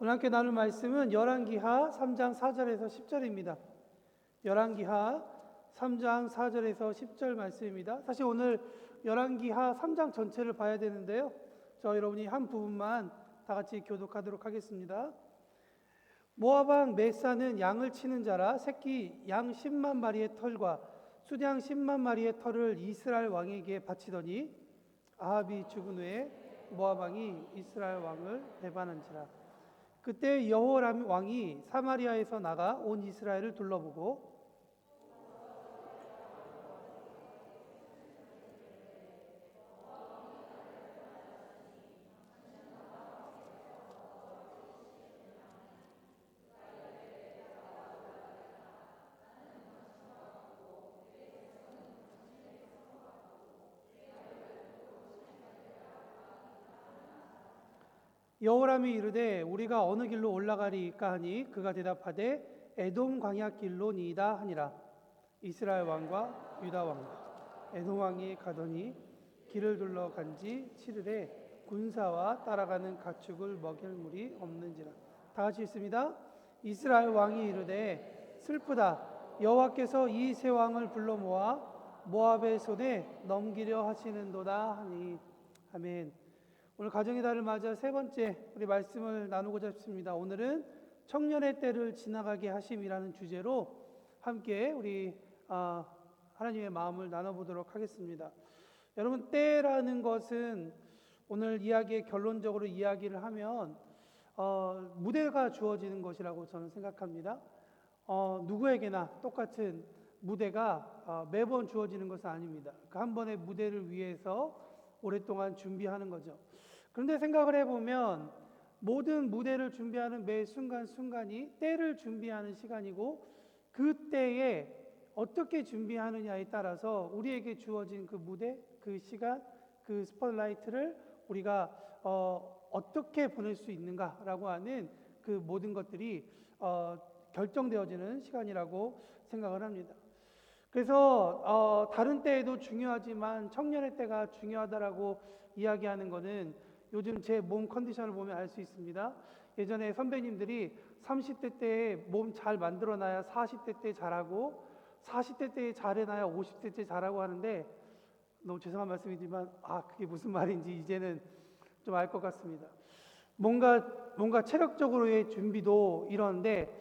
오늘 함께 나눌 말씀은 열왕기하 3장 4절에서 10절입니다. 열왕기하 3장 4절에서 10절 말씀입니다. 사실 오늘 열왕기하 3장 전체를 봐야 되는데요. 저 여러분이 한 부분만 다 같이 교독하도록 하겠습니다. 모압 왕 메사는 양을 치는 자라 새끼 양 10만 마리의 털과 수양 10만 마리의 털을 이스라엘 왕에게 바치더니 아합이 죽은 후에 모압 왕이 이스라엘 왕을 배반한지라. 그때 여호람 왕이 사마리아에서 나가 온 이스라엘을 둘러보고 여호람이 이르되 우리가 어느 길로 올라가리까 하니 그가 대답하되 에돔 광야길로니이다 하니라. 이스라엘 왕과 유다 왕과 에돔 왕이 가더니 길을 둘러간지 7일에 군사와 따라가는 가축을 먹일 물이 없는지라. 다 같이 읽습니다. 이스라엘 왕이 이르되 슬프다. 여호와께서 이 세 왕을 불러 모아 모압의 손에 넘기려 하시는도다 하니. 아멘. 오늘 가정의 달을 맞아 세 번째 우리 말씀을 나누고자 싶습니다. 오늘은 청년의 때를 지나가게 하심이라는 주제로 함께 우리 하나님의 마음을 나눠보도록 하겠습니다. 여러분, 때라는 것은 오늘 이야기의 결론적으로 이야기를 하면 무대가 주어지는 것이라고 저는 생각합니다. 누구에게나 똑같은 무대가 매번 주어지는 것은 아닙니다. 그 한 번의 무대를 위해서 오랫동안 준비하는 거죠. 그런데 생각을 해보면 모든 무대를 준비하는 매 순간순간이 때를 준비하는 시간이고 그 때에 어떻게 준비하느냐에 따라서 우리에게 주어진 그 무대, 그 시간, 그 스포트라이트를 우리가 어떻게 보낼 수 있는가라고 하는 그 모든 것들이 결정되어지는 시간이라고 생각을 합니다. 그래서 다른 때에도 중요하지만 청년의 때가 중요하다라고 이야기하는 것은 요즘 제 몸 컨디션을 보면 알 수 있습니다. 예전에 선배님들이 30대 때에 몸 잘 만들어놔야 40대 때 잘하고 40대 때에 잘해놔야 50대 때 잘하고 하는데 너무 죄송한 말씀이지만 그게 무슨 말인지 이제는 좀 알 것 같습니다. 뭔가 체력적으로의 준비도 이런데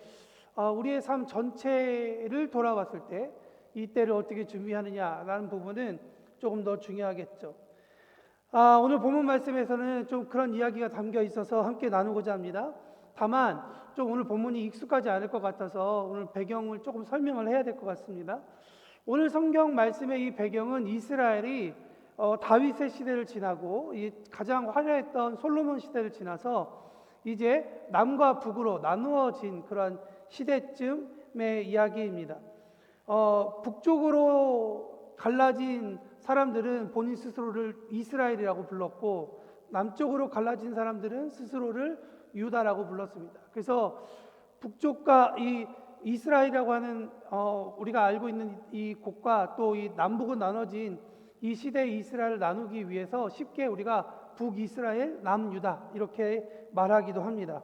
우리의 삶 전체를 돌아봤을 때 이 때를 어떻게 준비하느냐라는 부분은 조금 더 중요하겠죠. 오늘 본문 말씀에서는 좀 그런 이야기가 담겨 있어서 함께 나누고자 합니다. 다만 좀 오늘 본문이 익숙하지 않을 것 같아서 오늘 배경을 조금 설명을 해야 될 것 같습니다. 오늘 성경 말씀의 이 배경은 이스라엘이 다윗의 시대를 지나고 가장 화려했던 솔로몬 시대를 지나서 이제 남과 북으로 나누어진 그런 시대쯤의 이야기입니다. 북쪽으로 갈라진 사람들은 본인 스스로를 이스라엘이라고 불렀고 남쪽으로 갈라진 사람들은 스스로를 유다라고 불렀습니다. 그래서 북쪽과 이 이스라엘이라고 하는 우리가 알고 있는 이 곳과 또 이 남북으로 나눠진 이 시대의 이스라엘을 나누기 위해서 쉽게 우리가 북이스라엘, 남유다 이렇게 말하기도 합니다.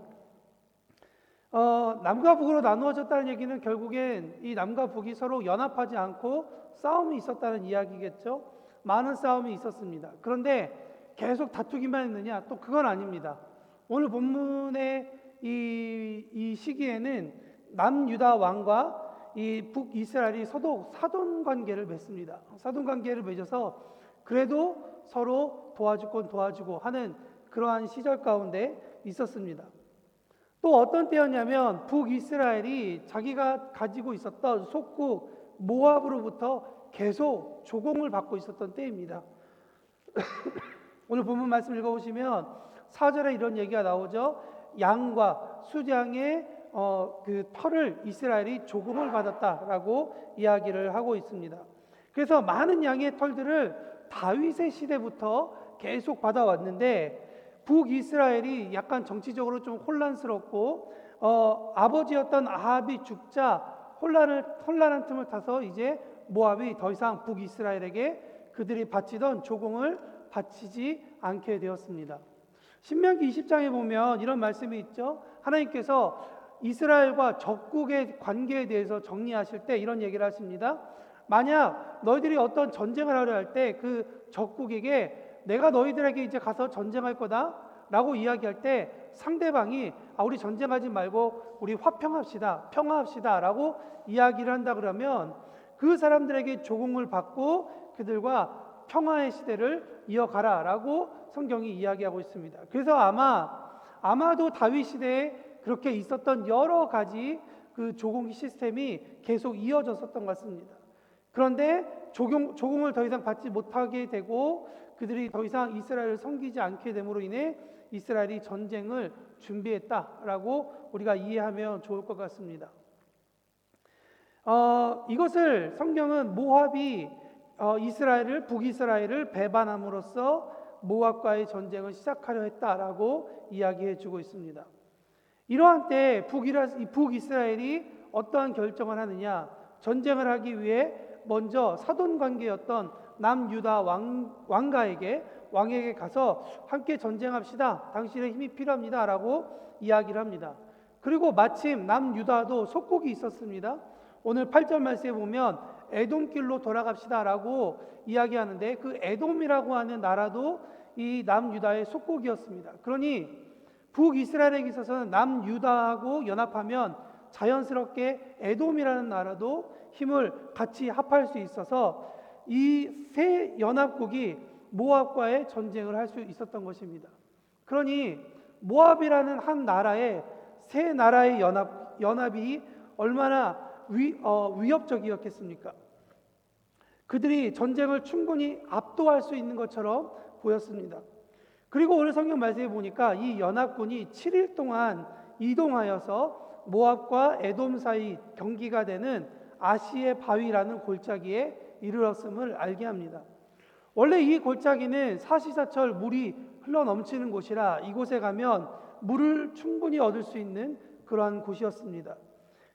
남과 북으로 나누어졌다는 얘기는 결국엔 이 남과 북이 서로 연합하지 않고 싸움이 있었다는 이야기겠죠. 많은 싸움이 있었습니다. 그런데 계속 다투기만 했느냐? 또 그건 아닙니다. 오늘 본문의 이 시기에는 남유다 왕과 이 북이스라엘이 서로 사돈 관계를 맺습니다. 사돈 관계를 맺어서 그래도 서로 도와주곤 도와주고 하는 그러한 시절 가운데 있었습니다. 또 어떤 때였냐면 북이스라엘이 자기가 가지고 있었던 속국 모압으로부터 계속 조공을 받고 있었던 때입니다. 오늘 본문 말씀 읽어보시면 4절에 이런 얘기가 나오죠. 양과 수양의 그 털을 이스라엘이 조공을 받았다라고 이야기를 하고 있습니다. 그래서 많은 양의 털들을 다윗의 시대부터 계속 받아왔는데 북이스라엘이 약간 정치적으로 좀 혼란스럽고 아버지였던 아합이 죽자 혼란한 틈을 타서 이제 모압이 더 이상 북이스라엘에게 그들이 바치던 조공을 바치지 않게 되었습니다. 신명기 20장에 보면 이런 말씀이 있죠. 하나님께서 이스라엘과 적국의 관계에 대해서 정리하실 때 이런 얘기를 하십니다. 만약 너희들이 어떤 전쟁을 하려 할 때 그 적국에게 내가 너희들에게 이제 가서 전쟁할 거다 라고 이야기할 때 상대방이 우리 전쟁하지 말고 우리 화평합시다, 평화합시다 라고 이야기를 한다 그러면 그 사람들에게 조공을 받고 그들과 평화의 시대를 이어가라 라고 성경이 이야기하고 있습니다. 그래서 아마도 다윗 시대에 그렇게 있었던 여러 가지 그 조공 시스템이 계속 이어졌었던 것 같습니다. 그런데 조공을 더 이상 받지 못하게 되고 그들이 더 이상 이스라엘을 섬기지 않게 됨으로 인해 이스라엘이 전쟁을 준비했다라고 우리가 이해하면 좋을 것 같습니다. 이것을 성경은 모압이 북이스라엘을 배반함으로써 모압과의 전쟁을 시작하려 했다라고 이야기해 주고 있습니다. 이러한 때 북이스라엘이 어떠한 결정을 하느냐? 전쟁을 하기 위해 먼저 사돈 관계였던 남유다 왕에게 가서 함께 전쟁합시다. 당신의 힘이 필요합니다. 라고 이야기를 합니다. 그리고 마침 남유다도 속국이 있었습니다. 오늘 8절 말씀에 보면 에돔길로 돌아갑시다 라고 이야기하는데 그 에돔이라고 하는 나라도 이 남유다의 속국이었습니다. 그러니 북이스라엘에게 있어서는 남유다하고 연합하면 자연스럽게 에돔이라는 나라도 힘을 같이 합할 수 있어서 이 세 연합국이 모압과의 전쟁을 할 수 있었던 것입니다. 그러니 모압이라는 한 나라의 세 나라의 연합이 얼마나 위협적이었겠습니까? 그들이 전쟁을 충분히 압도할 수 있는 것처럼 보였습니다. 그리고 오늘 성경 말씀에 보니까 이 연합군이 7일 동안 이동하여서 모압과 에돔 사이 경기가 되는 아시의 바위라는 골짜기에 이르렀음을 알게 합니다. 원래 이 골짜기는 사시사철 물이 흘러 넘치는 곳이라 이곳에 가면 물을 충분히 얻을 수 있는 그러한 곳이었습니다.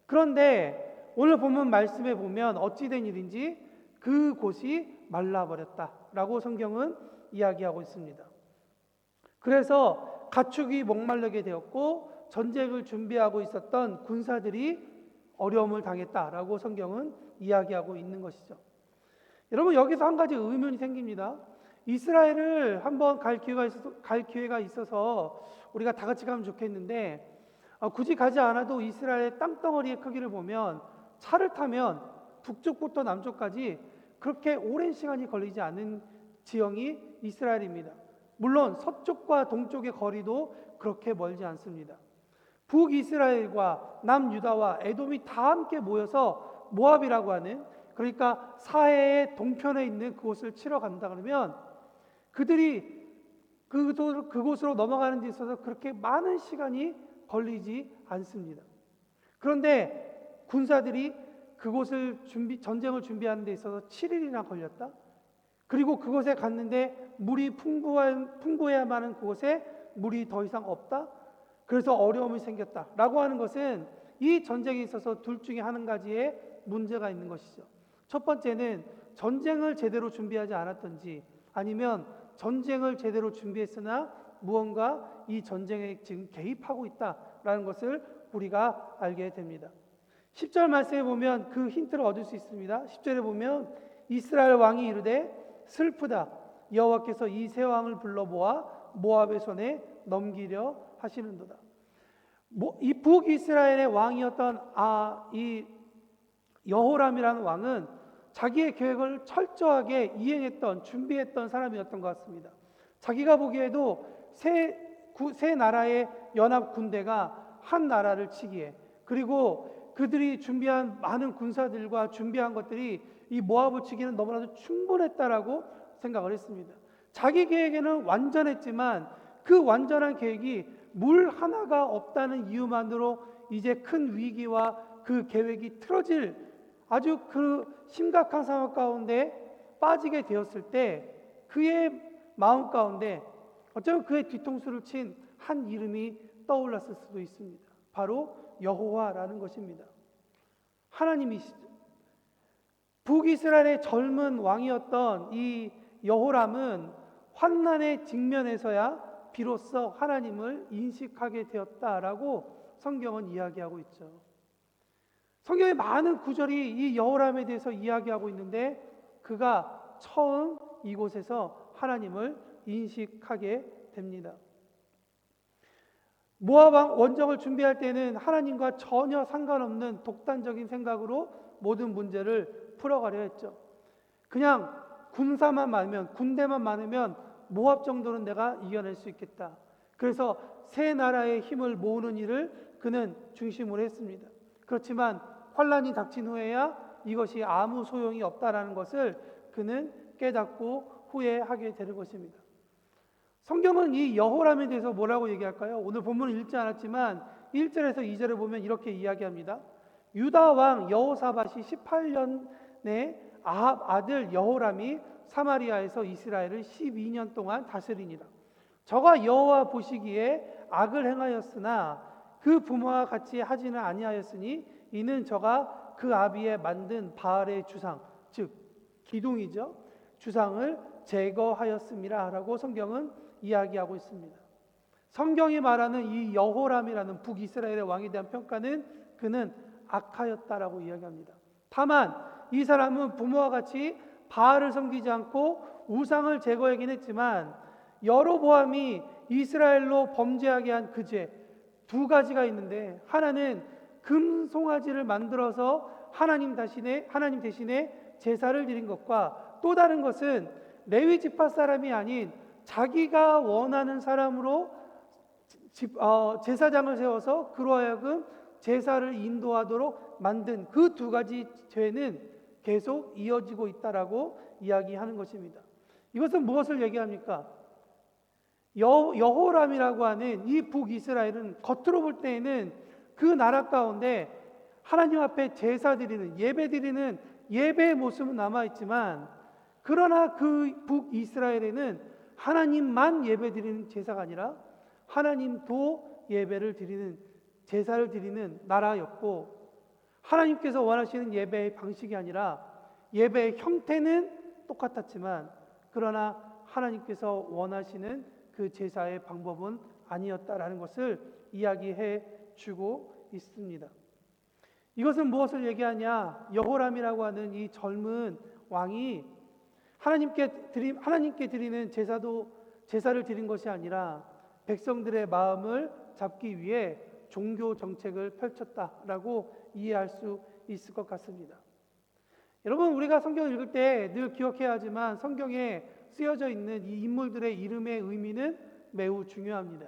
그런데 오늘 본문 말씀에 보면 어찌된 일인지 그 곳이 말라버렸다라고 성경은 이야기하고 있습니다. 그래서 가축이 목마르게 되었고 전쟁을 준비하고 있었던 군사들이 어려움을 당했다라고 성경은 이야기하고 있는 것이죠. 여러분 여기서 한 가지 의문이 생깁니다. 이스라엘을 한번 갈 기회가 있어서 우리가 다 같이 가면 좋겠는데 굳이 가지 않아도 이스라엘의 땅덩어리의 크기를 보면 차를 타면 북쪽부터 남쪽까지 그렇게 오랜 시간이 걸리지 않는 지형이 이스라엘입니다. 물론 서쪽과 동쪽의 거리도 그렇게 멀지 않습니다. 북이스라엘과 남유다와 에돔이 다 함께 모여서 모압이라고 하는 그러니까 사해의 동편에 있는 그곳을 치러 간다 그러면 그들이 그곳으로 넘어가는 데 있어서 그렇게 많은 시간이 걸리지 않습니다. 그런데 군사들이 그곳을 전쟁을 준비하는 데 있어서 7일이나 걸렸다. 그리고 그곳에 갔는데 물이 풍부해야만 하는 그곳에 물이 더 이상 없다. 그래서 어려움이 생겼다라고 하는 것은 이 전쟁에 있어서 둘 중에 한 가지의 문제가 있는 것이죠. 첫 번째는 전쟁을 제대로 준비하지 않았던지 아니면 전쟁을 제대로 준비했으나 무언가 이 전쟁에 지금 개입하고 있다라는 것을 우리가 알게 됩니다. 10절 말씀에 보면 그 힌트를 얻을 수 있습니다. 10절에 보면 이스라엘 왕이 이르되 슬프다 여호와께서 이 세 왕을 불러 모아 모압의 손에 넘기려 하시는도다. 이 북이스라엘의 왕이었던 이 여호람이라는 왕은 자기의 계획을 철저하게 준비했던 사람이었던 것 같습니다. 자기가 보기에도 세 나라의 연합 군대가 한 나라를 치기에 그리고 그들이 준비한 많은 군사들과 준비한 것들이 이 모압을 치기는 너무나도 충분했다라고 생각을 했습니다. 자기 계획에는 완전했지만 그 완전한 계획이 물 하나가 없다는 이유만으로 이제 큰 위기와 그 계획이 틀어질 아주 그 심각한 상황 가운데 빠지게 되었을 때 그의 마음 가운데 어쩌면 그의 뒤통수를 친 한 이름이 떠올랐을 수도 있습니다. 바로 여호와라는 것입니다. 하나님이시죠. 북이스라엘의 젊은 왕이었던 이 여호람은 환난의 직면에서야 비로소 하나님을 인식하게 되었다라고 성경은 이야기하고 있죠. 성경의 많은 구절이 이 여호람에 대해서 이야기하고 있는데 그가 처음 이곳에서 하나님을 인식하게 됩니다. 모압 왕 원정을 준비할 때는 하나님과 전혀 상관없는 독단적인 생각으로 모든 문제를 풀어가려 했죠. 그냥 군사만 많으면, 군대만 많으면 모압 정도는 내가 이겨낼 수 있겠다. 그래서 세 나라의 힘을 모으는 일을 그는 중심으로 했습니다. 그렇지만 환란이 닥친 후에야 이것이 아무 소용이 없다라는 것을 그는 깨닫고 후회하게 되는 것입니다. 성경은 이 여호람에 대해서 뭐라고 얘기할까요? 오늘 본문은 읽지 않았지만 1절에서 2절에 보면 이렇게 이야기합니다. 유다 왕 여호사밧이 18년에 아합 아들 여호람이 사마리아에서 이스라엘을 12년 동안 다스리니라. 저가 여호와 보시기에 악을 행하였으나 그 부모와 같이 하지는 아니하였으니 이는 저가 그 아비에 만든 바알의 주상, 즉 기둥이죠, 주상을 제거하였음이라 라고 성경은 이야기하고 있습니다. 성경이 말하는 이 여호람이라는 북이스라엘의 왕에 대한 평가는 그는 악하였다라고 이야기합니다. 다만 이 사람은 부모와 같이 바알을 섬기지 않고 우상을 제거하긴 했지만 여로보암이 이스라엘로 범죄하게 한 그 죄 두 가지가 있는데, 하나는 금송아지를 만들어서 하나님 대신에 제사를 드린 것과 또 다른 것은 레위 지파 사람이 아닌 자기가 원하는 사람으로 제사장을 세워서 그로 하여금 제사를 인도하도록 만든 그 두 가지 죄는 계속 이어지고 있다라고 이야기하는 것입니다. 이것은 무엇을 얘기합니까? 여호람이라고 하는 이 북이스라엘은 겉으로 볼 때에는 그 나라 가운데 하나님 앞에 제사 드리는, 예배 드리는 예배의 모습은 남아있지만, 그러나 그 북이스라엘에는 하나님만 예배 드리는 제사가 아니라 하나님도 예배를 드리는, 제사를 드리는 나라였고, 하나님께서 원하시는 예배의 방식이 아니라 예배의 형태는 똑같았지만 그러나 하나님께서 원하시는 그 제사의 방법은 아니었다라는 것을 이야기해 주고 있습니다. 이것은 무엇을 얘기하냐? 여호람이라고 하는 이 젊은 왕이 하나님께 드리는 제사를 드린 것이 아니라 백성들의 마음을 잡기 위해 종교 정책을 펼쳤다라고 이해할 수 있을 것 같습니다. 여러분, 우리가 성경을 읽을 때 늘 기억해야 하지만 성경에 쓰여져 있는 이 인물들의 이름의 의미는 매우 중요합니다.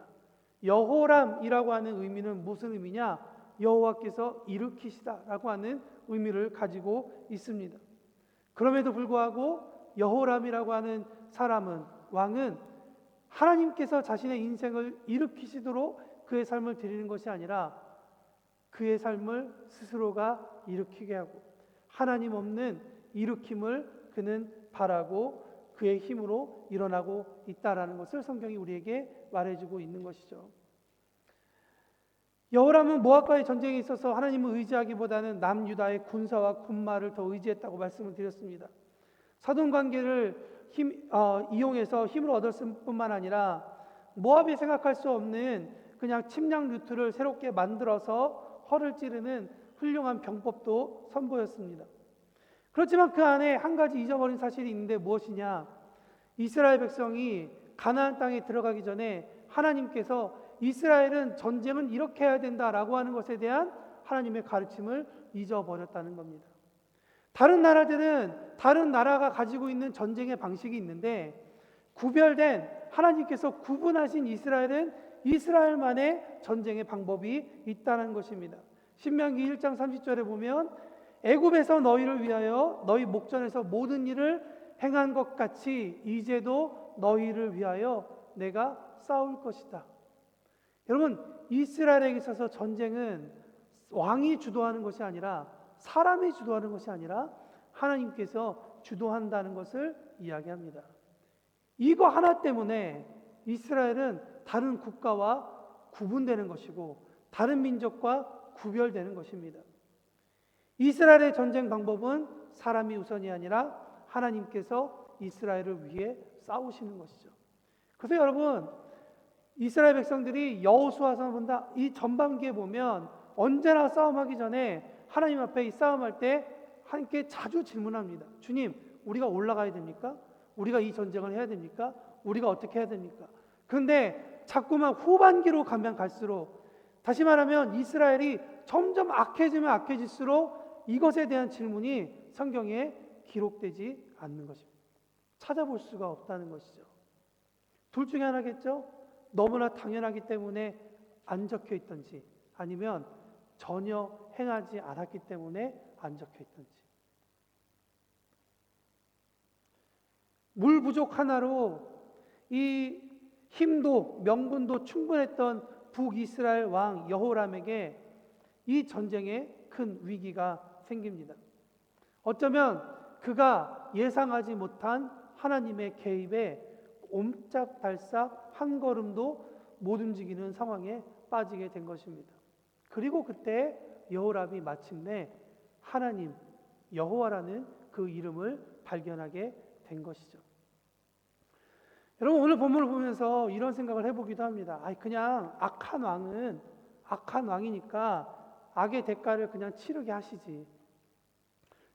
여호람이라고 하는 의미는 무슨 의미냐? 여호와께서 일으키시다라고 하는 의미를 가지고 있습니다. 그럼에도 불구하고 여호람이라고 하는 왕은 하나님께서 자신의 인생을 일으키시도록 그의 삶을 드리는 것이 아니라 그의 삶을 스스로가 일으키게 하고 하나님 없는 일으킴을 그는 바라고 그의 힘으로 일어나고 있다라는 것을 성경이 우리에게 말해주고 있는 것이죠. 여호람은 모압과의 전쟁에 있어서 하나님을 의지하기보다는 남유다의 군사와 군마를 더 의지했다고 말씀을 드렸습니다. 사돈관계를 이용해서 힘을 얻었을 뿐만 아니라 모압이 생각할 수 없는 그냥 침략 루트를 새롭게 만들어서 허를 찌르는 훌륭한 병법도 선보였습니다. 그렇지만 그 안에 한 가지 잊어버린 사실이 있는데 무엇이냐? 이스라엘 백성이 가나안 땅에 들어가기 전에 하나님께서 이스라엘은 전쟁은 이렇게 해야 된다라고 하는 것에 대한 하나님의 가르침을 잊어버렸다는 겁니다. 다른 나라들은 다른 나라가 가지고 있는 전쟁의 방식이 있는데 구별된, 하나님께서 구분하신 이스라엘은 이스라엘만의 전쟁의 방법이 있다는 것입니다. 신명기 1장 30절에 보면 애굽에서 너희를 위하여 너희 목전에서 모든 일을 행한 것 같이 이제도 너희를 위하여 내가 싸울 것이다. 여러분, 이스라엘에게 있어서 전쟁은 왕이 주도하는 것이 아니라, 사람이 주도하는 것이 아니라 하나님께서 주도한다는 것을 이야기합니다. 이거 하나 때문에 이스라엘은 다른 국가와 구분되는 것이고 다른 민족과 구별되는 것입니다. 이스라엘의 전쟁 방법은 사람이 우선이 아니라 하나님께서 이스라엘을 위해 싸우시는 것이죠. 그래서 여러분, 이스라엘 백성들이 여호수아서 본다 이 전반기에 보면 언제나 싸움하기 전에 하나님 앞에 이 싸움할 때 함께 자주 질문합니다. 주님, 우리가 올라가야 됩니까? 우리가 이 전쟁을 해야 됩니까? 우리가 어떻게 해야 됩니까? 그런데 자꾸만 후반기로 가면 갈수록, 다시 말하면 이스라엘이 점점 악해지면 악해질수록 이것에 대한 질문이 성경에 기록되지 않는 것입니다. 찾아볼 수가 없다는 것이죠. 둘 중에 하나겠죠? 너무나 당연하기 때문에 안 적혀 있던지, 아니면 전혀 행하지 않았기 때문에 안 적혀 있던지. 물 부족 하나로 이 힘도 명분도 충분했던 북이스라엘 왕 여호람에게 이 전쟁에 큰 위기가 생깁니다. 어쩌면 그가 예상하지 못한 하나님의 개입에 옴짝달싹 한 걸음도 못 움직이는 상황에 빠지게 된 것입니다. 그리고 그때 여호람이 마침내 하나님 여호와라는 그 이름을 발견하게 된 것이죠. 여러분, 오늘 본문을 보면서 이런 생각을 해보기도 합니다. 그냥 악한 왕은 악한 왕이니까 악의 대가를 그냥 치르게 하시지.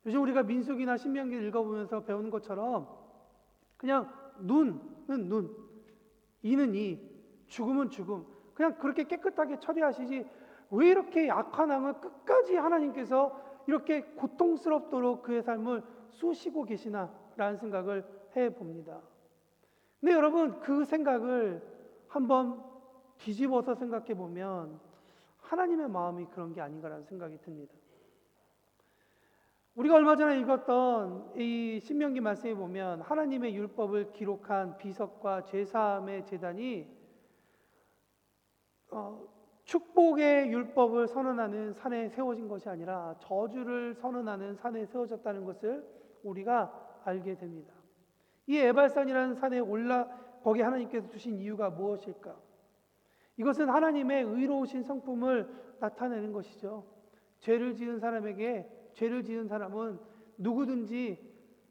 요즘 우리가 민수기나 신명기를 읽어보면서 배우는 것처럼 그냥 눈은 눈, 이는 이, 죽음은 죽음, 그냥 그렇게 깨끗하게 처리하시지, 왜 이렇게 악한 왕을 끝까지 하나님께서 이렇게 고통스럽도록 그의 삶을 쑤시고 계시나 라는 생각을 해봅니다. 근데 여러분, 그 생각을 한번 뒤집어서 생각해 보면 하나님의 마음이 그런 게 아닌가라는 생각이 듭니다. 우리가 얼마 전에 읽었던 이 신명기 말씀에 보면 하나님의 율법을 기록한 비석과 제사함의 제단이 축복의 율법을 선언하는 산에 세워진 것이 아니라 저주를 선언하는 산에 세워졌다는 것을 우리가 알게 됩니다. 이 에발산이라는 산에 거기 하나님께서 두신 이유가 무엇일까? 이것은 하나님의 의로우신 성품을 나타내는 것이죠. 죄를 지은 사람에게, 죄를 지은 사람은 누구든지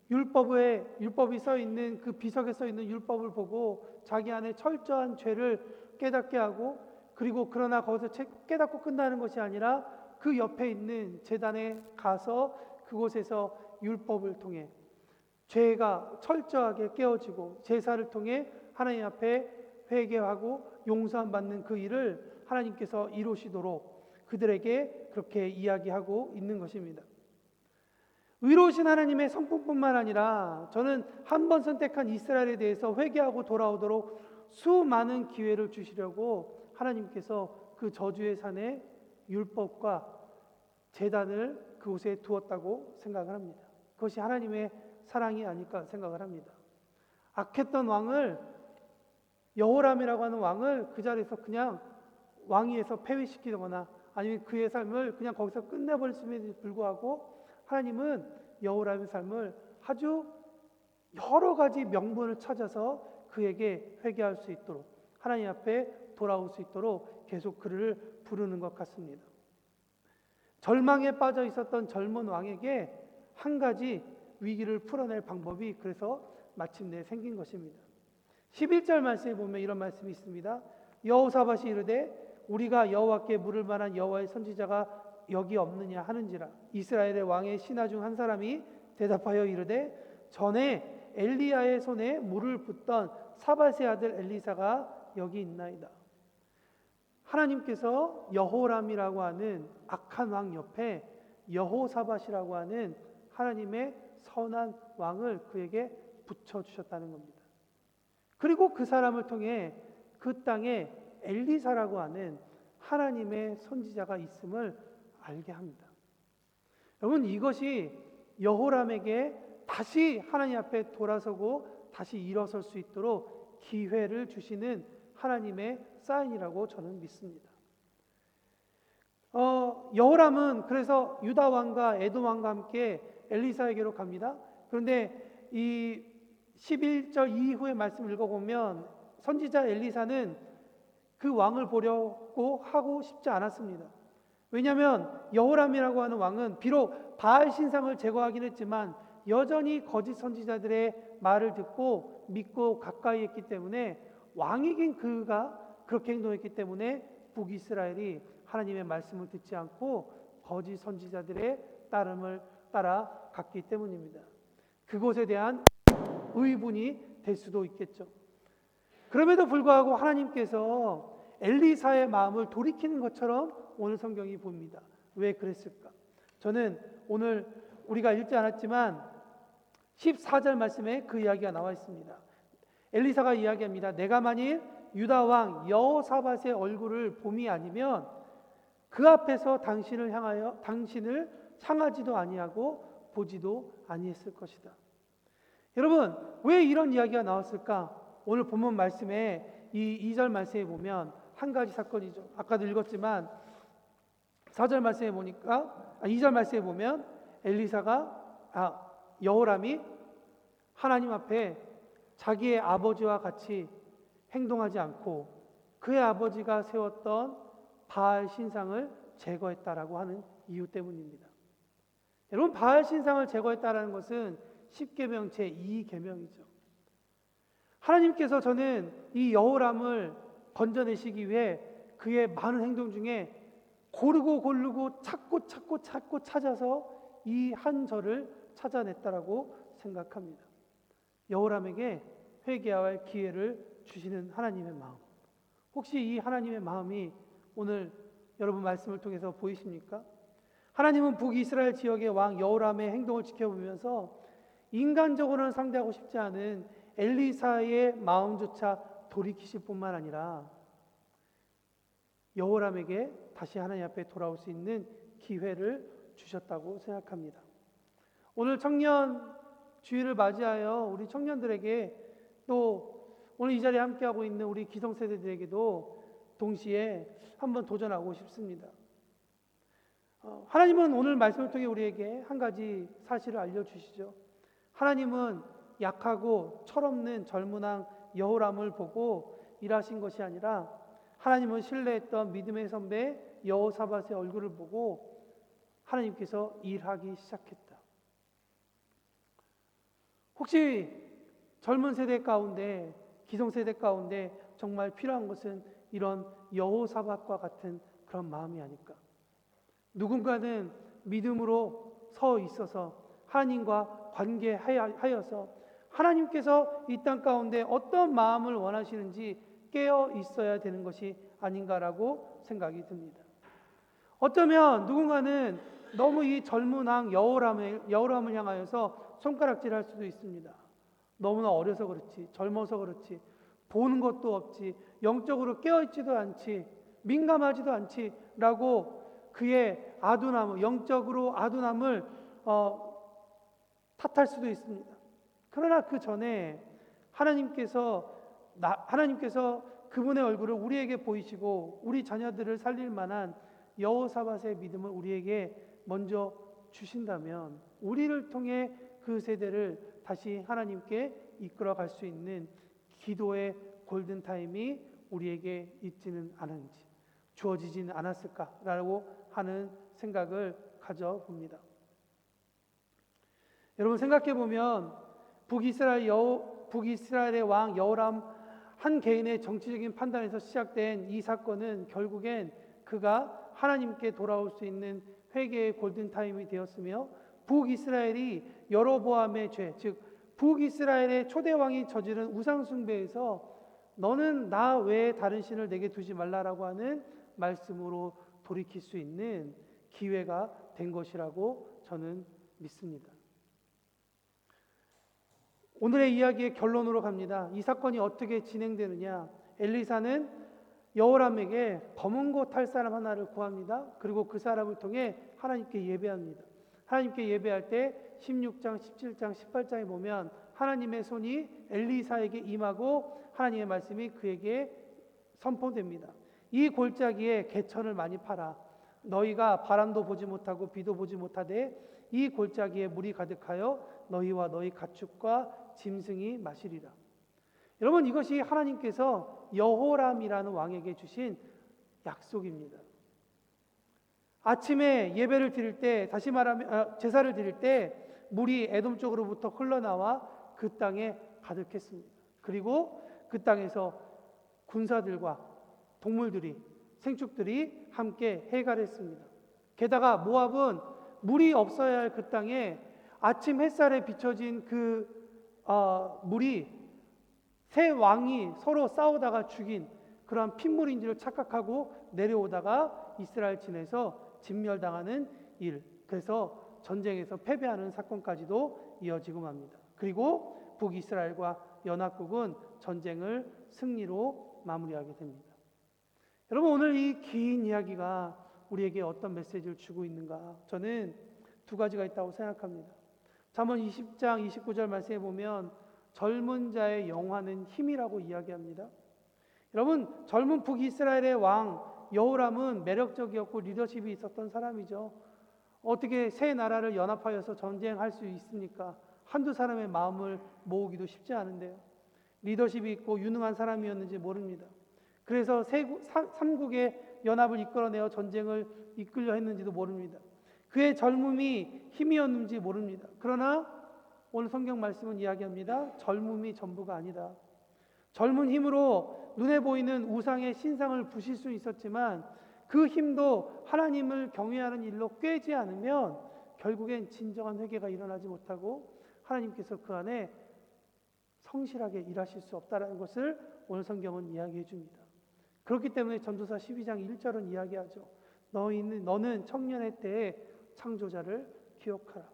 율법이 써 있는 그 비석에 써 있는 율법을 보고 자기 안에 철저한 죄를 깨닫게 하고, 그리고 그러나 거기서 깨닫고 끝나는 것이 아니라 그 옆에 있는 제단에 가서 그곳에서 율법을 통해 죄가 철저하게 깨어지고 제사를 통해 하나님 앞에 회개하고 용서함 받는 그 일을 하나님께서 이루시도록 그들에게 그렇게 이야기하고 있는 것입니다. 의로우신 하나님의 성품뿐만 아니라 저는 한 번 선택한 이스라엘에 대해서 회개하고 돌아오도록 수많은 기회를 주시려고 하나님께서 그 저주의 산에 율법과 제단을 그곳에 두었다고 생각을 합니다. 그것이 하나님의 사랑이 아닐까 생각을 합니다. 악했던 왕을, 여호람이라고 하는 왕을 그 자리에서 그냥 왕위에서 폐위시키거나 아니면 그의 삶을 그냥 거기서 끝내버렸음에도 불구하고 하나님은 여호람의 삶을 아주 여러 가지 명분을 찾아서 그에게 회개할 수 있도록, 하나님 앞에 돌아올 수 있도록 계속 그를 부르는 것 같습니다. 절망에 빠져 있었던 젊은 왕에게 한 가지 위기를 풀어낼 방법이 그래서 마침내 생긴 것입니다. 11절 말씀에 보면 이런 말씀이 있습니다. 여호사밧이 이르되 우리가 여호와께 물을 만한 여호와의 선지자가 여기 없느냐 하는지라. 이스라엘의 왕의 신하 중 한 사람이 대답하여 이르되 전에 엘리야의 손에 물을 붓던 사밧의 아들 엘리사가 여기 있나이다. 하나님께서 여호람이라고 하는 악한 왕 옆에 여호사밧이라고 하는 하나님의 선한 왕을 그에게 붙여주셨다는 겁니다. 그리고 그 사람을 통해 그 땅에 엘리사라고 하는 하나님의 선지자가 있음을 알게 합니다. 여러분, 이것이 여호람에게 다시 하나님 앞에 돌아서고 다시 일어설 수 있도록 기회를 주시는 하나님의 사인이라고 저는 믿습니다. 여호람은 그래서 유다 왕과 에돔 왕과 함께 엘리사에게로 갑니다. 그런데 이 11절 이후의 말씀을 읽어보면 선지자 엘리사는 그 왕을 보려고 하고 싶지 않았습니다. 왜냐하면 여호람이라고 하는 왕은 비록 바알 신상을 제거하긴 했지만 여전히 거짓 선지자들의 말을 듣고 믿고 가까이 했기 때문에 왕이긴 그가 그렇게 행동했기 때문에 북이스라엘이 하나님의 말씀을 듣지 않고 거짓 선지자들의 따름을 따라갔기 때문입니다. 그곳에 대한 의분이 될 수도 있겠죠. 그럼에도 불구하고 하나님께서 엘리사의 마음을 돌이키는 것처럼 오늘 성경이 보입니다. 왜 그랬을까? 저는 오늘 우리가 읽지 않았지만 14절 말씀에 그 이야기가 나와 있습니다. 엘리사가 이야기합니다. 내가 만일 유다 왕 여호사밧의 얼굴을 봄이 아니면 그 앞에서 당신을 향하지도 아니하고 보지도 아니했을 것이다. 여러분, 왜 이런 이야기가 나왔을까? 오늘 본문 말씀에 이 2절 말씀에 보면 한 가지 사건이죠. 아까도 읽었지만 4절 말씀에 보니까 2절 말씀에 보면 여호람이 하나님 앞에 자기의 아버지와 같이 행동하지 않고 그의 아버지가 세웠던 바알 신상을 제거했다라고 하는 이유 때문입니다. 여러분, 바알 신상을 제거했다라는 것은 10계명 제2계명이죠. 하나님께서 저는 이 여호람을 건져내시기 위해 그의 많은 행동 중에 고르고 찾고 찾아서 이 한 절을 찾아냈다라고 생각합니다. 여호람에게 회개할 기회를 주시는 하나님의 마음. 혹시 이 하나님의 마음이 오늘 여러분 말씀을 통해서 보이십니까? 하나님은 북이스라엘 지역의 왕 여호람의 행동을 지켜보면서 인간적으로는 상대하고 싶지 않은 엘리사의 마음조차 돌이키실 뿐만 아니라 여호람에게 다시 하나님 앞에 돌아올 수 있는 기회를 주셨다고 생각합니다. 오늘 청년 주일을 맞이하여 우리 청년들에게 또 오늘 이 자리에 함께하고 있는 우리 기성세대들에게도 동시에 한번 도전하고 싶습니다. 하나님은 오늘 말씀을 통해 우리에게 한 가지 사실을 알려주시죠. 하나님은 약하고 철없는 젊은 왕 여호람을 보고 일하신 것이 아니라 하나님은 신뢰했던 믿음의 선배 여호사밧의 얼굴을 보고 하나님께서 일하기 시작했다. 혹시 젊은 세대 가운데, 기성세대 가운데 정말 필요한 것은 이런 여호사밧과 같은 그런 마음이 아닐까? 누군가는 믿음으로 서 있어서 하나님과 관계하여서 하나님께서 이 땅 가운데 어떤 마음을 원하시는지 깨어 있어야 되는 것이 아닌가라고 생각이 듭니다. 어쩌면 누군가는 너무 이 젊은 왕 여호람을 향하여서 손가락질할 수도 있습니다. 너무나 어려서 그렇지, 젊어서 그렇지, 보는 것도 없지, 영적으로 깨어있지도 않지, 민감하지도 않지라고 그의 영적으로 아둔함을 탓할 수도 있습니다. 그러나 그 전에 하나님께서 그분의 얼굴을 우리에게 보이시고 우리 자녀들을 살릴 만한 여호사밧의 믿음을 우리에게 먼저 주신다면 우리를 통해 그 세대를 다시 하나님께 이끌어 갈 수 있는 기도의 골든타임이 우리에게 있지는 않은지 주어지지는 않았을까라고 하는 생각을 가져봅니다. 여러분 생각해 보면 북이스라엘의 왕 여호람 한 개인의 정치적인 판단에서 시작된 이 사건은 결국엔 그가 하나님께 돌아올 수 있는 회개의 골든타임이 되었으며 북이스라엘이 여로보암의 죄, 즉 북이스라엘의 초대왕이 저지른 우상숭배에서 너는 나 외에 다른 신을 내게 두지 말라라고 하는 말씀으로 돌이킬 수 있는 기회가 된 것이라고 저는 믿습니다. 오늘의 이야기의 결론으로 갑니다. 이 사건이 어떻게 진행되느냐? 엘리사는 여호람에게 검은 고 탈 사람 하나를 구합니다. 그리고 그 사람을 통해 하나님께 예배합니다. 하나님께 예배할 때 16장, 17장, 18장에 보면 하나님의 손이 엘리사에게 임하고 하나님의 말씀이 그에게 선포됩니다. 이 골짜기에 개천을 많이 팔아 너희가 바람도 보지 못하고 비도 보지 못하되 이 골짜기에 물이 가득하여 너희와 너희 가축과 짐승이 마시리라. 여러분 이것이 하나님께서 여호람이라는 왕에게 주신 약속입니다. 아침에 예배를 드릴 때 다시 말하면 제사를 드릴 때 물이 에돔 쪽으로부터 흘러나와 그 땅에 가득했습니다. 그리고 그 땅에서 군사들과 동물들이, 생축들이 함께 해갈했습니다. 게다가 모압은 물이 없어야 할 그 땅에 아침 햇살에 비춰진 물이 세 왕이 서로 싸우다가 죽인 그러한 핏물인 줄 착각하고 내려오다가 이스라엘 진에서 진멸당하는 일, 그래서 전쟁에서 패배하는 사건까지도 이어지고 맙니다. 그리고 북이스라엘과 연합국은 전쟁을 승리로 마무리하게 됩니다. 여러분, 오늘 이 긴 이야기가 우리에게 어떤 메시지를 주고 있는가? 저는 두 가지가 있다고 생각합니다. 잠언 20장 29절 말씀에 보면 젊은 자의 영화는 힘이라고 이야기합니다. 여러분, 젊은 북이스라엘의 왕 여호람은 매력적이었고 리더십이 있었던 사람이죠. 어떻게 세 나라를 연합하여서 전쟁할 수 있습니까? 한두 사람의 마음을 모으기도 쉽지 않은데요. 리더십이 있고 유능한 사람이었는지 모릅니다. 그래서 삼국의 연합을 이끌어내어 전쟁을 이끌려 했는지도 모릅니다. 그의 젊음이 힘이었는지 모릅니다. 그러나 오늘 성경 말씀은 이야기합니다. 젊음이 전부가 아니다. 젊은 힘으로 눈에 보이는 우상의 신상을 부실 수 있었지만 그 힘도 하나님을 경외하는 일로 꿰지 않으면 결국엔 진정한 회개가 일어나지 못하고 하나님께서 그 안에 성실하게 일하실 수 없다는 것을 오늘 성경은 이야기해 줍니다. 그렇기 때문에 전도서 12장 1절은 이야기하죠. 너는 청년의 때에 창조자를 기억하라.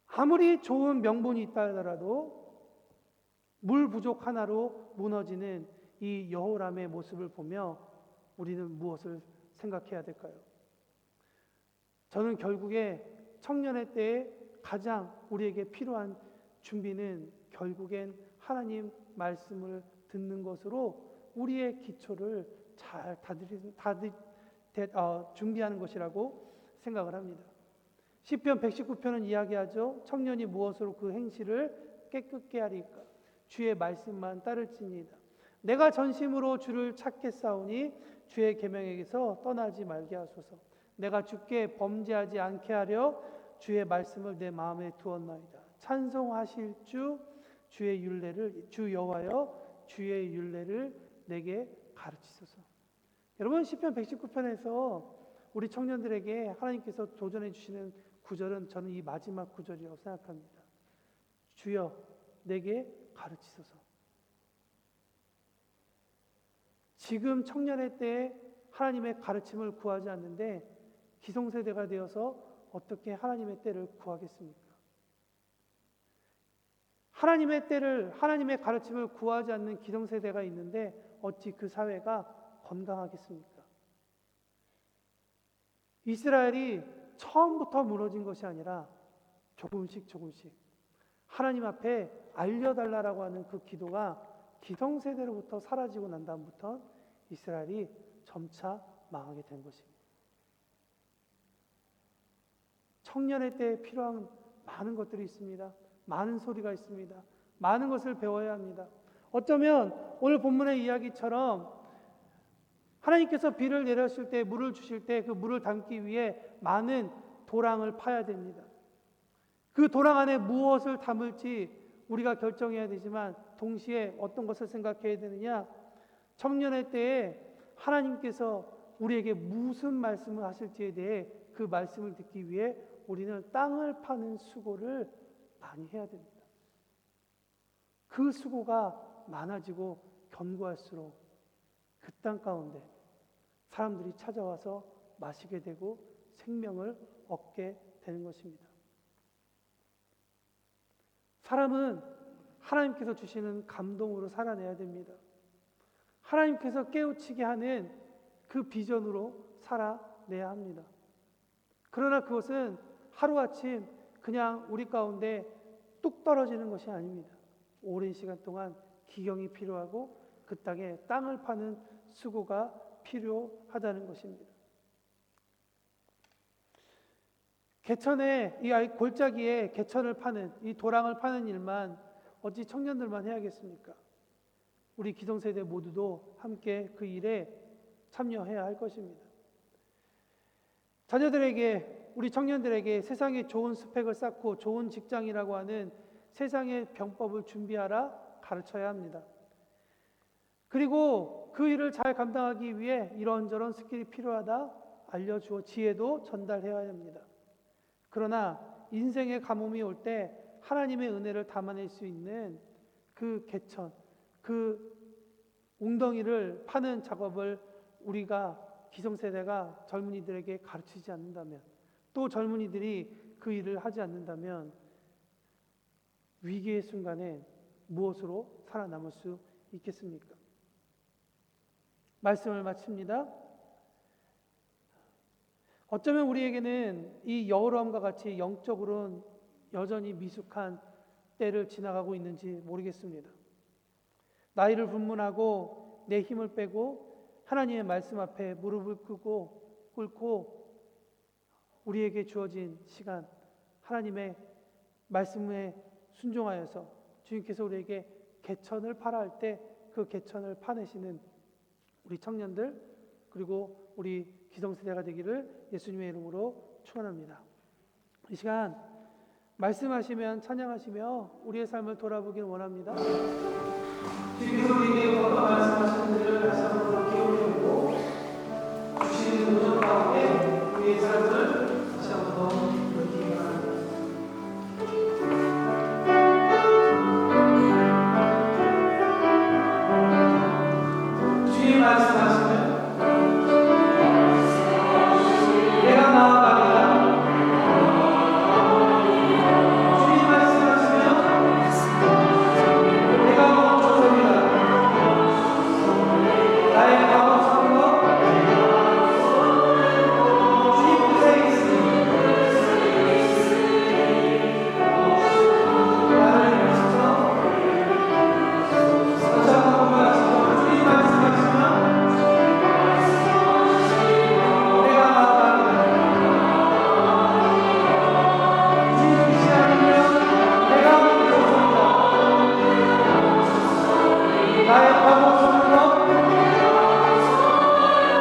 아무리 좋은 명분이 있다 하더라도 물 부족 하나로 무너지는 이 여호람의 모습을 보며 우리는 무엇을 생각해야 될까요? 저는 결국에 청년의 때에 가장 우리에게 필요한 준비는 결국엔 하나님 말씀을 듣는 것으로 우리의 기초를 잘 준비하는 것이라고 생각을 합니다. 시편 119편은 이야기하죠. 청년이 무엇으로 그 행실을 깨끗게 하리까? 주의 말씀만 따를지니이다. 내가 전심으로 주를 찾겠사오니 주의 계명에게서 떠나지 말게 하소서. 내가 주께 범죄하지 않게 하려 주의 말씀을 내 마음에 두었나이다. 찬송하실 주의 율례를, 주 여호와여 주의 율례를 내게 가르치소서. 여러분, 시편 119편에서 우리 청년들에게 하나님께서 도전해 주시는 구절은 저는 이 마지막 구절이라고 생각합니다. 주여 내게 가르치소서. 지금 청년의 때에 하나님의 가르침을 구하지 않는데 기성세대가 되어서 어떻게 하나님의 때를 구하겠습니까? 하나님의 때를, 하나님의 가르침을 구하지 않는 기성세대가 있는데 어찌 그 사회가 건강하겠습니까? 이스라엘이 처음부터 무너진 것이 아니라 조금씩 하나님 앞에 알려달라고 하는 그 기도가 기성세대로부터 사라지고 난 다음부터 이스라엘이 점차 망하게 된 것입니다. 청년의 때에 필요한 많은 것들이 있습니다. 많은 소리가 있습니다. 많은 것을 배워야 합니다. 어쩌면 오늘 본문의 이야기처럼 하나님께서 비를 내렸을 때, 물을 주실 때 그 물을 담기 위해 많은 도랑을 파야 됩니다. 그 도랑 안에 무엇을 담을지 우리가 결정해야 되지만 동시에 어떤 것을 생각해야 되느냐? 청년의 때에 하나님께서 우리에게 무슨 말씀을 하실지에 대해 그 말씀을 듣기 위해 우리는 땅을 파는 수고를 많이 해야 됩니다. 그 수고가 많아지고 견고할수록 그 땅 가운데 사람들이 찾아와서 마시게 되고 생명을 얻게 되는 것입니다. 사람은 하나님께서 주시는 감동으로 살아내야 됩니다. 하나님께서 깨우치게 하는 그 비전으로 살아내야 합니다. 그러나 그것은 하루아침 그냥 우리 가운데 뚝 떨어지는 것이 아닙니다. 오랜 시간 동안 기경이 필요하고 그 땅에 땅을 파는 수고가 필요하다는 것입니다. 개천에 이 골짜기에 개천을 파는 이 도랑을 파는 일만 어찌 청년들만 해야겠습니까? 우리 기성세대 모두도 함께 그 일에 참여해야 할 것입니다. 자녀들에게, 우리 청년들에게 세상에 좋은 스펙을 쌓고 좋은 직장이라고 하는 세상의 병법을 준비하라 가르쳐야 합니다. 그리고 그 일을 잘 감당하기 위해 이런저런 스킬이 필요하다 알려주어 지혜도 전달해야 합니다. 그러나 인생의 가뭄이 올 때 하나님의 은혜를 담아낼 수 있는 그 개천, 그 웅덩이를 파는 작업을 우리가 기성세대가 젊은이들에게 가르치지 않는다면, 또 젊은이들이 그 일을 하지 않는다면 위기의 순간에 무엇으로 살아남을 수 있겠습니까? 말씀을 마칩니다. 어쩌면 우리에게는 이 여호람과 같이 영적으로는 여전히 미숙한 때를 지나가고 있는지 모르겠습니다. 나이를 불문하고 내 힘을 빼고 하나님의 말씀 앞에 무릎을 꿇고 우리에게 주어진 시간, 하나님의 말씀에 순종하여서 주님께서 우리에게 개천을 파라 할 때 그 개천을 파내시는 우리 청년들, 그리고 우리 기성세대가 되기를 예수님의 이름으로 축원합니다. 이 시간 말씀하시면 찬양하시며 우리의 삶을 돌아보길 원합니다. 주님께서 우리에게 어떤 말씀하시는지를 다시 한번 기억해보고 주시는 우정 가운데 우리의 삶을 다시 한번 느끼기 바랍니다. 주님 말씀하시면 내가 나아가리라. 주님 말씀하시면 내가 멈춰서리라. 나의 과거 선거 주님 뜻에 있으니 나를 위해서 어쩌고 하시고 주님 말씀하시면 내가 나아가리라. 주님 뜻이 아니면 내가 멈춰서리라. 나의 과거 선거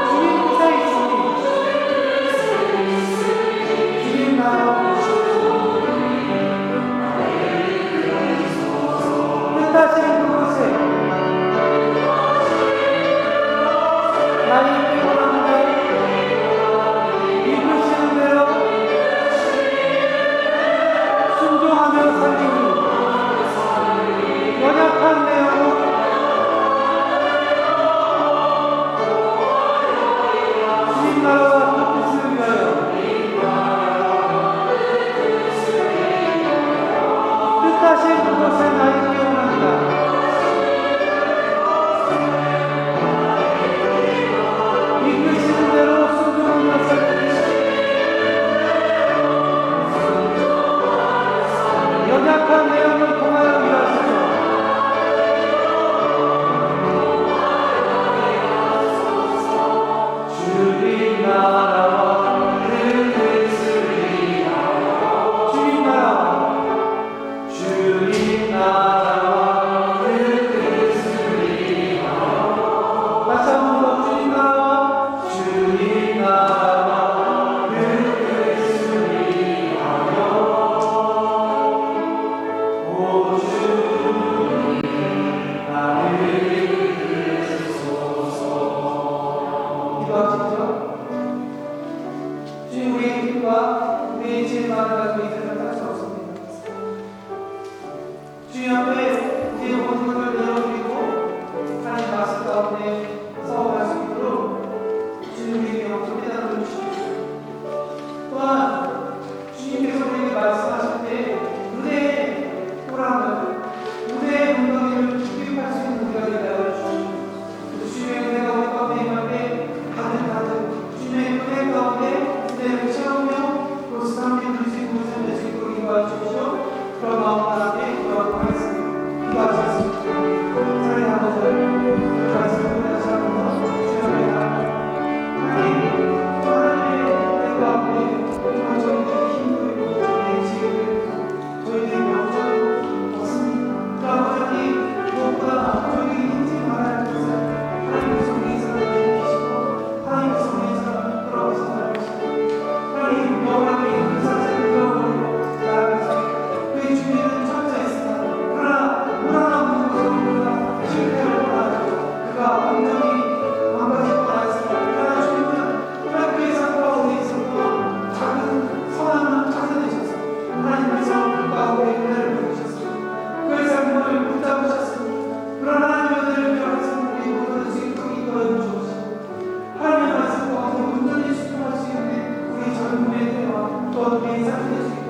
주님 뜻에 있으니 주님 나로 뜻하시는 그곳에 나의 피곤함을 이끄시는 대로 순종하며 살리니 연약한 내 영혼 주님 나라와 그 뜻을 위하여 뜻하신 그곳에 나의 깨어난다. 이끄시는 대로 순종하며 살리니 연약한 내 영혼 통하여 일하소서. 주님 나라와 그 뜻을 위하여 주님 나라와 주님 나라와 그 뜻을 위하여 다시 한 번 더 주님 나라와 주님 나라와 그 뜻을 위하여 오 주님 나를 기도하시죠. 주님, 우리의 힘과 우리의 지혜만을 가지고 이 세상을 살 수 없습니다. 주님 앞에 우리의 모든 것을 내어드리고 하나님 말씀 가운데 싸워갈 수 있도록 주님 우리에게 영적 깨달음을 주십시오. 또한 주님께서 우리에게 말씀하실 때 은혜의 호랑을, 은혜의 웅덩이를 투입할 수 있는 우리가 되게 하여 주십시오. 주님의 은혜가 우리 가운데 임할 때 가득 주님의 은혜 가운데 은혜를 채우며 또 삶이 누릴 수 있는 것을 낼 수 있도록 인도하여 주십시오. 그런 마음 하나님께 기도하도록 하겠습니다.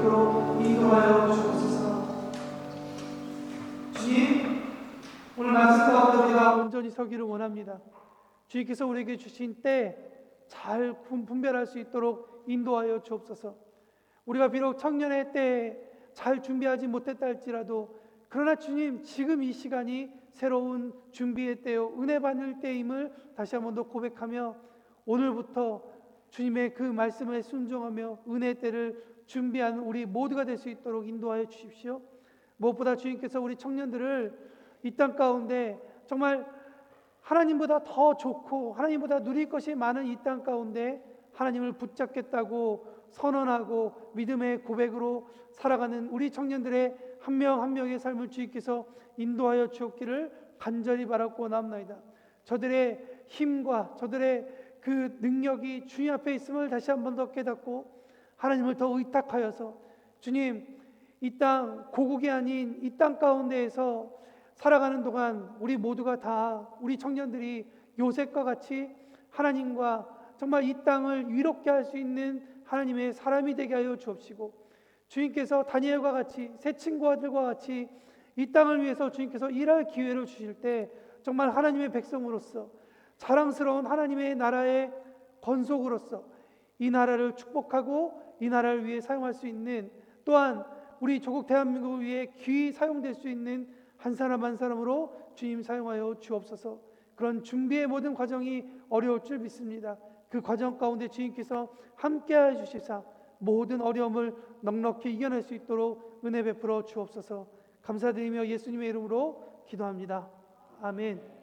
있도록 인도하여 주옵소서. 주님, 오늘 말씀 가운데 우리가 온전히 서기를 원합니다. 주님께서 우리에게 주신 때 잘 분별할 수 있도록 인도하여 주옵소서. 우리가 비록 청년의 때에 잘 준비하지 못했다 할지라도, 그러나 주님, 지금 이 시간이 새로운 준비의 때요, 은혜 받을 때임을 다시 한 번 더 고백하며, 오늘부터 주님의 그 말씀에 순종하며 은혜 때를 준비하는 우리 모두가 될 수 있도록 인도하여 주십시오. 무엇보다 주님께서 우리 청년들을 이 땅 가운데 정말 하나님보다 더 좋고 하나님보다 누릴 것이 많은 이 땅 가운데 하나님을 붙잡겠다고 선언하고 믿음의 고백으로 살아가는 우리 청년들의 한 명 한 명의 삶을 주님께서 인도하여 주옵기를 간절히 바라고 원합니다. 저들의 힘과 저들의 그 능력이 주님 앞에 있음을 다시 한 번 더 깨닫고 하나님을 더 의탁하여서, 주님, 이 땅 고국이 아닌 이 땅 가운데에서 살아가는 동안 우리 모두가 다, 우리 청년들이 요셉과 같이 하나님과 정말 이 땅을 위롭게 할 수 있는 하나님의 사람이 되게 하여 주옵시고, 주님께서 다니엘과 같이 새 친구들과 같이 이 땅을 위해서 주님께서 일할 기회를 주실 때 정말 하나님의 백성으로서 자랑스러운 하나님의 나라의 건속으로서 이 나라를 축복하고 이 나라를 위해 사용할 수 있는, 또한 우리 조국 대한민국을 위해 귀히 사용될 수 있는 한 사람 한 사람으로 주님 사용하여 주옵소서. 그런 준비의 모든 과정이 어려울 줄 믿습니다. 그 과정 가운데 주님께서 함께하여 주시사 모든 어려움을 넉넉히 이겨낼 수 있도록 은혜 베풀어 주옵소서. 감사드리며 예수님의 이름으로 기도합니다. 아멘.